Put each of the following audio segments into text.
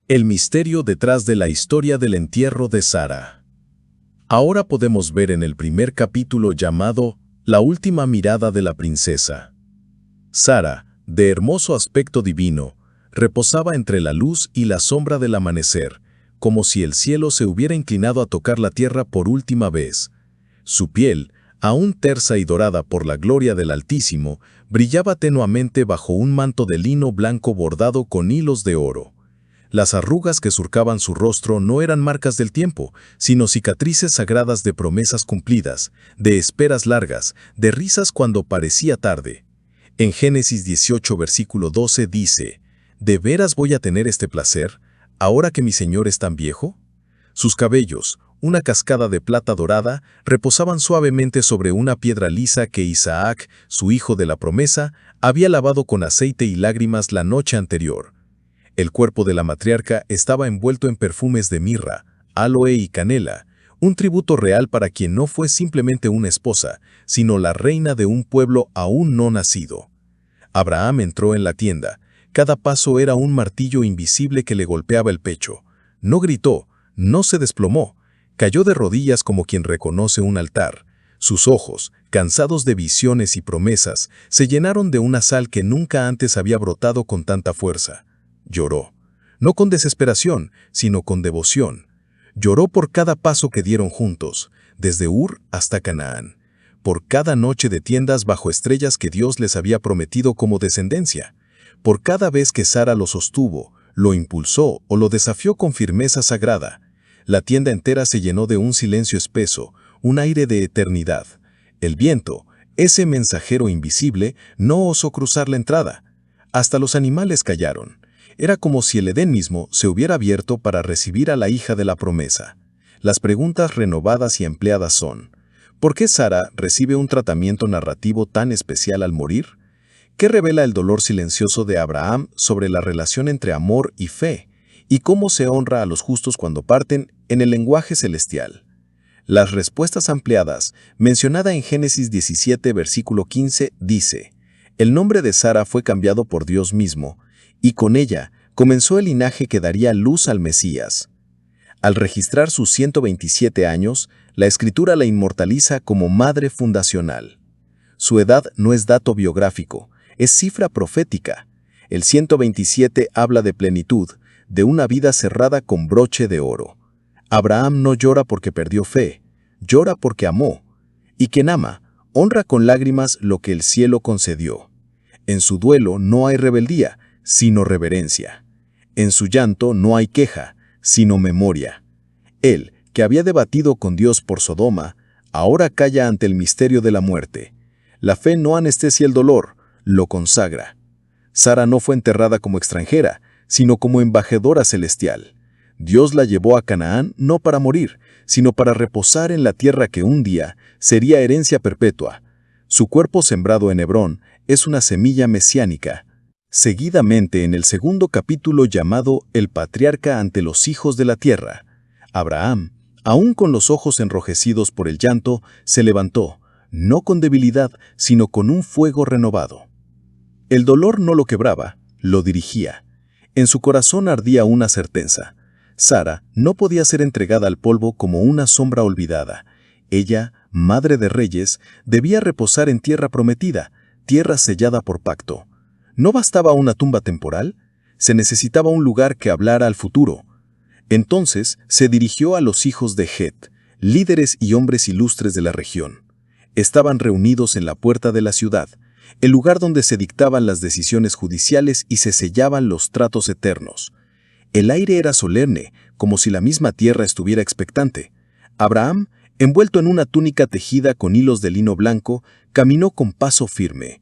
El misterio detrás de la historia del entierro de Sara. Ahora podemos ver en el primer capítulo llamado La última mirada de la princesa. Sara, de hermoso aspecto divino, reposaba entre la luz y la sombra del amanecer, como si el cielo se hubiera inclinado a tocar la tierra por última vez. Su piel, aún tersa y dorada por la gloria del Altísimo, brillaba tenuamente bajo un manto de lino blanco bordado con hilos de oro. Las arrugas que surcaban su rostro no eran marcas del tiempo, sino cicatrices sagradas de promesas cumplidas, de esperas largas, de risas cuando parecía tarde. En Génesis 18, versículo 12 dice, ¿de veras voy a tener este placer, ahora que mi señor es tan viejo? Sus cabellos, una cascada de plata dorada, reposaban suavemente sobre una piedra lisa que Isaac, su hijo de la promesa, había lavado con aceite y lágrimas la noche anterior. El cuerpo de la matriarca estaba envuelto en perfumes de mirra, aloe y canela, un tributo real para quien no fue simplemente una esposa, sino la reina de un pueblo aún no nacido. Abraham entró en la tienda. Cada paso era un martillo invisible que le golpeaba el pecho. No gritó, no se desplomó, cayó de rodillas como quien reconoce un altar. Sus ojos, cansados de visiones y promesas, se llenaron de una sal que nunca antes había brotado con tanta fuerza. Lloró, no con desesperación, sino con devoción. Lloró por cada paso que dieron juntos, desde Ur hasta Canaán, por cada noche de tiendas bajo estrellas que Dios les había prometido como descendencia, por cada vez que Sara lo sostuvo, lo impulsó o lo desafió con firmeza sagrada. La tienda entera se llenó de un silencio espeso, un aire de eternidad. El viento, ese mensajero invisible, no osó cruzar la entrada. Hasta los animales callaron. Era como si el Edén mismo se hubiera abierto para recibir a la hija de la promesa. Las preguntas renovadas y empleadas son: ¿por qué Sara recibe un tratamiento narrativo tan especial al morir? ¿Qué revela el dolor silencioso de Abraham sobre la relación entre amor y fe? ¿Y cómo se honra a los justos cuando parten en el lenguaje celestial? Las respuestas ampliadas, mencionada en Génesis 17, versículo 15, dice: el nombre de Sara fue cambiado por Dios mismo, y con ella comenzó el linaje que daría luz al Mesías. Al registrar sus 127 años, la Escritura la inmortaliza como madre fundacional. Su edad no es dato biográfico, es cifra profética. El 127 habla de plenitud, de una vida cerrada con broche de oro. Abraham no llora porque perdió fe, llora porque amó. Y quien ama, honra con lágrimas lo que el cielo concedió. En su duelo no hay rebeldía, sino reverencia. En su llanto no hay queja, sino memoria. Él, que había debatido con Dios por Sodoma, ahora calla ante el misterio de la muerte. La fe no anestesia el dolor, lo consagra. Sara no fue enterrada como extranjera, sino como embajadora celestial. Dios la llevó a Canaán no para morir, sino para reposar en la tierra que un día sería herencia perpetua. Su cuerpo sembrado en Hebrón es una semilla mesiánica. Seguidamente en el segundo capítulo llamado El patriarca ante los hijos de la tierra, Abraham, aún con los ojos enrojecidos por el llanto, se levantó, no con debilidad, sino con un fuego renovado. El dolor no lo quebraba, lo dirigía. En su corazón ardía una certeza. Sara no podía ser entregada al polvo como una sombra olvidada. Ella, madre de reyes, debía reposar en tierra prometida, tierra sellada por pacto. ¿No bastaba una tumba temporal? Se necesitaba un lugar que hablara al futuro. Entonces se dirigió a los hijos de Het, líderes y hombres ilustres de la región. Estaban reunidos en la puerta de la ciudad, el lugar donde se dictaban las decisiones judiciales y se sellaban los tratos eternos. El aire era solemne, como si la misma tierra estuviera expectante. Abraham, envuelto en una túnica tejida con hilos de lino blanco, caminó con paso firme.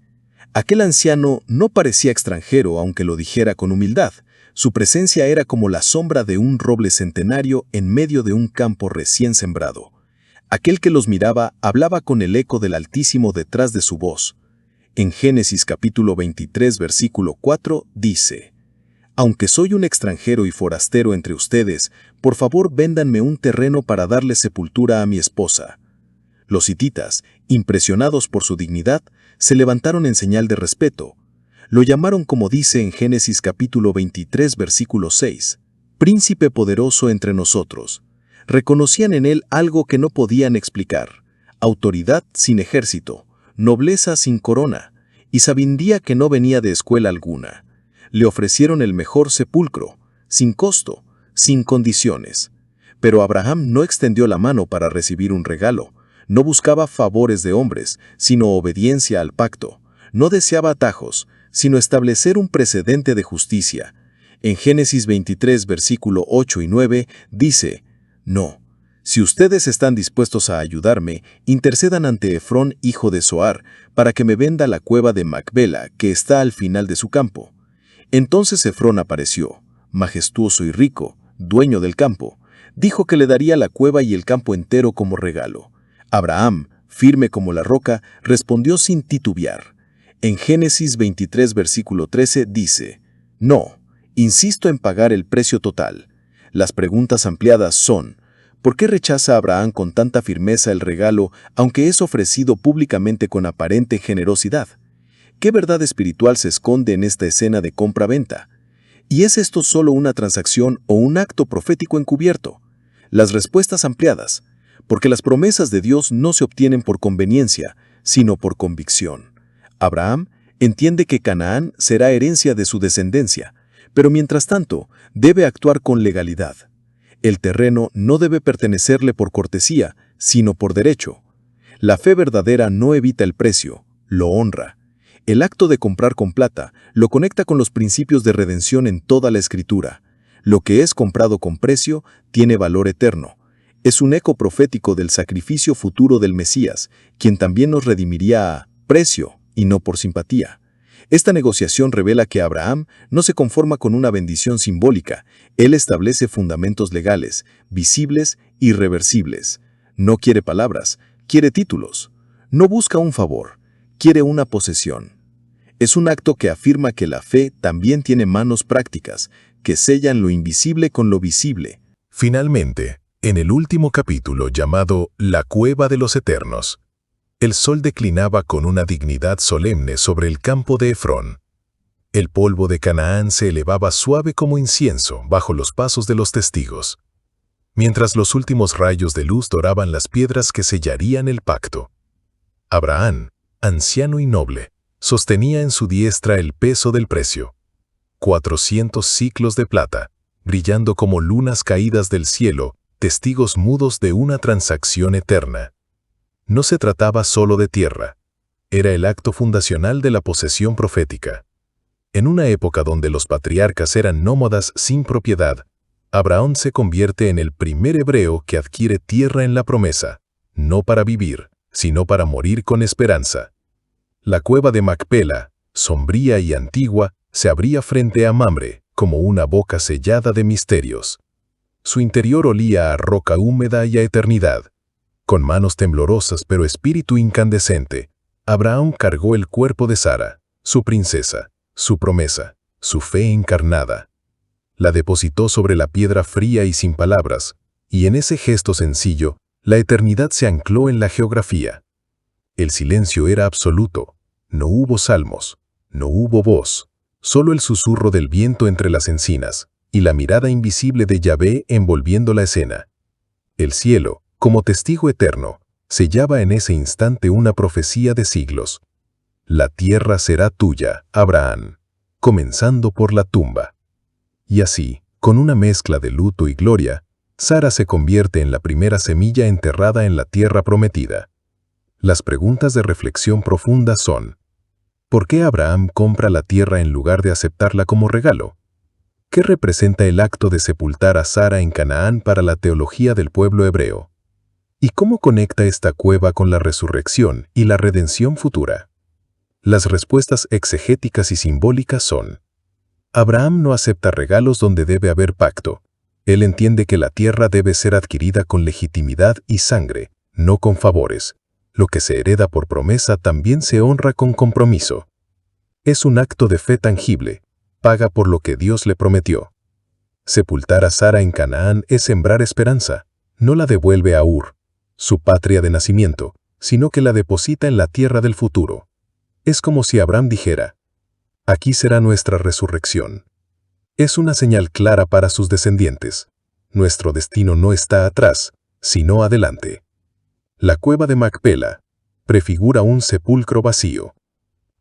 Aquel anciano no parecía extranjero, aunque lo dijera con humildad. Su presencia era como la sombra de un roble centenario en medio de un campo recién sembrado. Aquel que los miraba hablaba con el eco del Altísimo detrás de su voz. En Génesis capítulo 23, versículo 4, dice: aunque soy un extranjero y forastero entre ustedes, por favor véndanme un terreno para darle sepultura a mi esposa. Los hititas, impresionados por su dignidad, se levantaron en señal de respeto. Lo llamaron como dice en Génesis capítulo 23, versículo 6, príncipe poderoso entre nosotros. Reconocían en él algo que no podían explicar: autoridad sin ejército, nobleza sin corona, y sabía que no venía de escuela alguna. Le ofrecieron el mejor sepulcro, sin costo, sin condiciones. Pero Abraham no extendió la mano para recibir un regalo. No buscaba favores de hombres, sino obediencia al pacto. No deseaba atajos, sino establecer un precedente de justicia. En Génesis 23, versículo 8 y 9, dice: «No, si ustedes están dispuestos a ayudarme, intercedan ante Efrón, hijo de Zohar, para que me venda la cueva de Macpela, que está al final de su campo». Entonces Efrón apareció, majestuoso y rico, dueño del campo. Dijo que le daría la cueva y el campo entero como regalo. Abraham, firme como la roca, respondió sin titubear. En Génesis 23, versículo 13 dice: «No, insisto en pagar el precio total». Las preguntas ampliadas son: ¿por qué rechaza Abraham con tanta firmeza el regalo, aunque es ofrecido públicamente con aparente generosidad? ¿Qué verdad espiritual se esconde en esta escena de compra-venta? ¿Y es esto solo una transacción o un acto profético encubierto? Las respuestas ampliadas: porque las promesas de Dios no se obtienen por conveniencia, sino por convicción. Abraham entiende que Canaán será herencia de su descendencia, pero mientras tanto debe actuar con legalidad. El terreno no debe pertenecerle por cortesía, sino por derecho. La fe verdadera no evita el precio, lo honra. El acto de comprar con plata lo conecta con los principios de redención en toda la Escritura. Lo que es comprado con precio tiene valor eterno. Es un eco profético del sacrificio futuro del Mesías, quien también nos redimiría a precio y no por simpatía. Esta negociación revela que Abraham no se conforma con una bendición simbólica. Él establece fundamentos legales, visibles, irreversibles. No quiere palabras, quiere títulos. No busca un favor, quiere una posesión. Es un acto que afirma que la fe también tiene manos prácticas, que sellan lo invisible con lo visible. Finalmente, en el último capítulo llamado La Cueva de los Eternos, el sol declinaba con una dignidad solemne sobre el campo de Efrón. El polvo de Canaán se elevaba suave como incienso bajo los pasos de los testigos, mientras los últimos rayos de luz doraban las piedras que sellarían el pacto. Abraham, anciano y noble, sostenía en su diestra el peso del precio: 400 siclos de plata, brillando como lunas caídas del cielo, testigos mudos de una transacción eterna. No se trataba solo de tierra, era el acto fundacional de la posesión profética. En una época donde los patriarcas eran nómadas sin propiedad, Abraham se convierte en el primer hebreo que adquiere tierra en la promesa, no para vivir, sino para morir con esperanza. La cueva de Macpela, sombría y antigua, se abría frente a Mamre, como una boca sellada de misterios. Su interior olía a roca húmeda y a eternidad. Con manos temblorosas pero espíritu incandescente, Abraham cargó el cuerpo de Sara, su princesa, su promesa, su fe encarnada. La depositó sobre la piedra fría y sin palabras, y en ese gesto sencillo, la eternidad se ancló en la geografía. El silencio era absoluto, no hubo salmos, no hubo voz, solo el susurro del viento entre las encinas, y la mirada invisible de Yahvé envolviendo la escena. El cielo, como testigo eterno, sellaba en ese instante una profecía de siglos. La tierra será tuya, Abraham, comenzando por la tumba. Y así, con una mezcla de luto y gloria, Sara se convierte en la primera semilla enterrada en la tierra prometida. Las preguntas de reflexión profunda son: ¿por qué Abraham compra la tierra en lugar de aceptarla como regalo? ¿Qué representa el acto de sepultar a Sara en Canaán para la teología del pueblo hebreo? ¿Y cómo conecta esta cueva con la resurrección y la redención futura? Las respuestas exegéticas y simbólicas son: Abraham no acepta regalos donde debe haber pacto. Él entiende que la tierra debe ser adquirida con legitimidad y sangre, no con favores. Lo que se hereda por promesa también se honra con compromiso. Es un acto de fe tangible, paga por lo que Dios le prometió. Sepultar a Sara en Canaán es sembrar esperanza, no la devuelve a Ur, su patria de nacimiento, sino que la deposita en la tierra del futuro. Es como si Abraham dijera: aquí será nuestra resurrección. Es una señal clara para sus descendientes. Nuestro destino no está atrás, sino adelante. La cueva de Macpela prefigura un sepulcro vacío.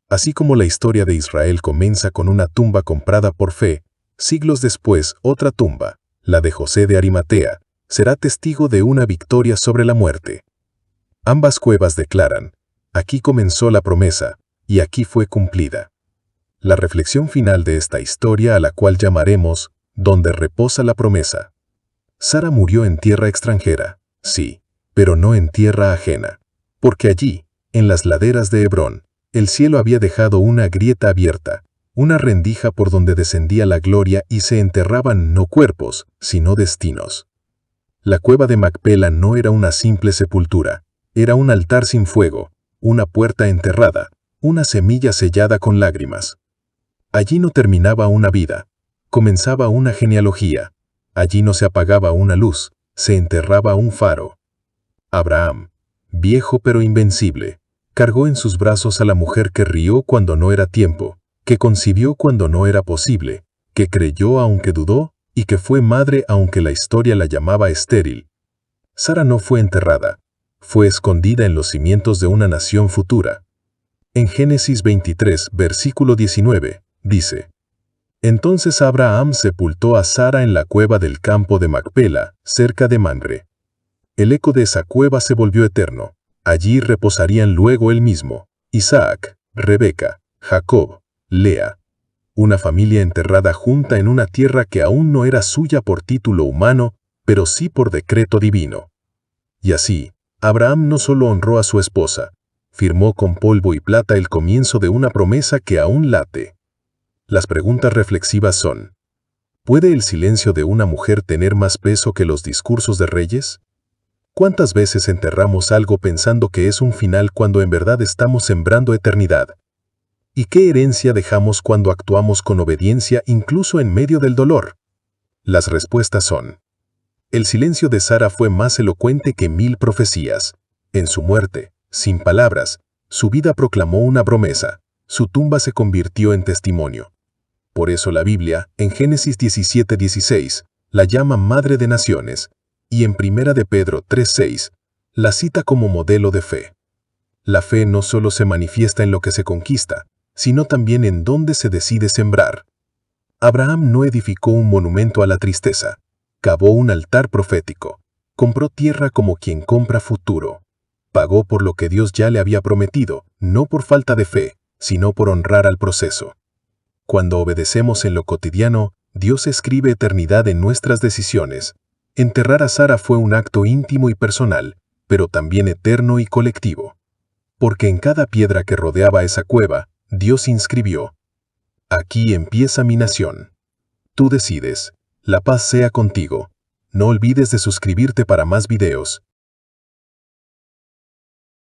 Así como la historia de Israel comienza con una tumba comprada por fe, siglos después otra tumba, la de José de Arimatea, será testigo de una victoria sobre la muerte. Ambas cuevas declaran, aquí comenzó la promesa, y aquí fue cumplida. La reflexión final de esta historia a la cual llamaremos, donde reposa la promesa. Sara murió en tierra extranjera, sí, pero no en tierra ajena, porque allí, en las laderas de Hebrón, el cielo había dejado una grieta abierta, una rendija por donde descendía la gloria y se enterraban no cuerpos, sino destinos. La cueva de Macpela no era una simple sepultura, era un altar sin fuego, una puerta enterrada, una semilla sellada con lágrimas. Allí no terminaba una vida, comenzaba una genealogía. Allí no se apagaba una luz, se enterraba un faro. Abraham, viejo pero invencible, cargó en sus brazos a la mujer que rió cuando no era tiempo, que concibió cuando no era posible, que creyó aunque dudó y que fue madre aunque la historia la llamaba estéril. Sara no fue enterrada, fue escondida en los cimientos de una nación futura. En Génesis 23, versículo 19, dice: Entonces Abraham sepultó a Sara en la cueva del campo de Macpela, cerca de Mamre. El eco de esa cueva se volvió eterno. Allí reposarían luego él mismo, Isaac, Rebeca, Jacob, Lea. Una familia enterrada junta en una tierra que aún no era suya por título humano, pero sí por decreto divino. Y así, Abraham no solo honró a su esposa, firmó con polvo y plata el comienzo de una promesa que aún late. Las preguntas reflexivas son: ¿puede el silencio de una mujer tener más peso que los discursos de reyes? ¿Cuántas veces enterramos algo pensando que es un final cuando en verdad estamos sembrando eternidad? ¿Y qué herencia dejamos cuando actuamos con obediencia incluso en medio del dolor? Las respuestas son: el silencio de Sara fue más elocuente que 1000 profecías. En su muerte, sin palabras, su vida proclamó una promesa, su tumba se convirtió en testimonio. Por eso la Biblia, en Génesis 17:16, la llama Madre de Naciones, y en 1 de Pedro 3:6, la cita como modelo de fe. La fe no solo se manifiesta en lo que se conquista, sino también en dónde se decide sembrar. Abraham no edificó un monumento a la tristeza, cavó un altar profético, compró tierra como quien compra futuro. Pagó por lo que Dios ya le había prometido, no por falta de fe, sino por honrar al proceso. Cuando obedecemos en lo cotidiano, Dios escribe eternidad en nuestras decisiones. Enterrar a Sara fue un acto íntimo y personal, pero también eterno y colectivo. Porque en cada piedra que rodeaba esa cueva, Dios inscribió: aquí empieza mi nación. Tú decides. La paz sea contigo. No olvides de suscribirte para más videos.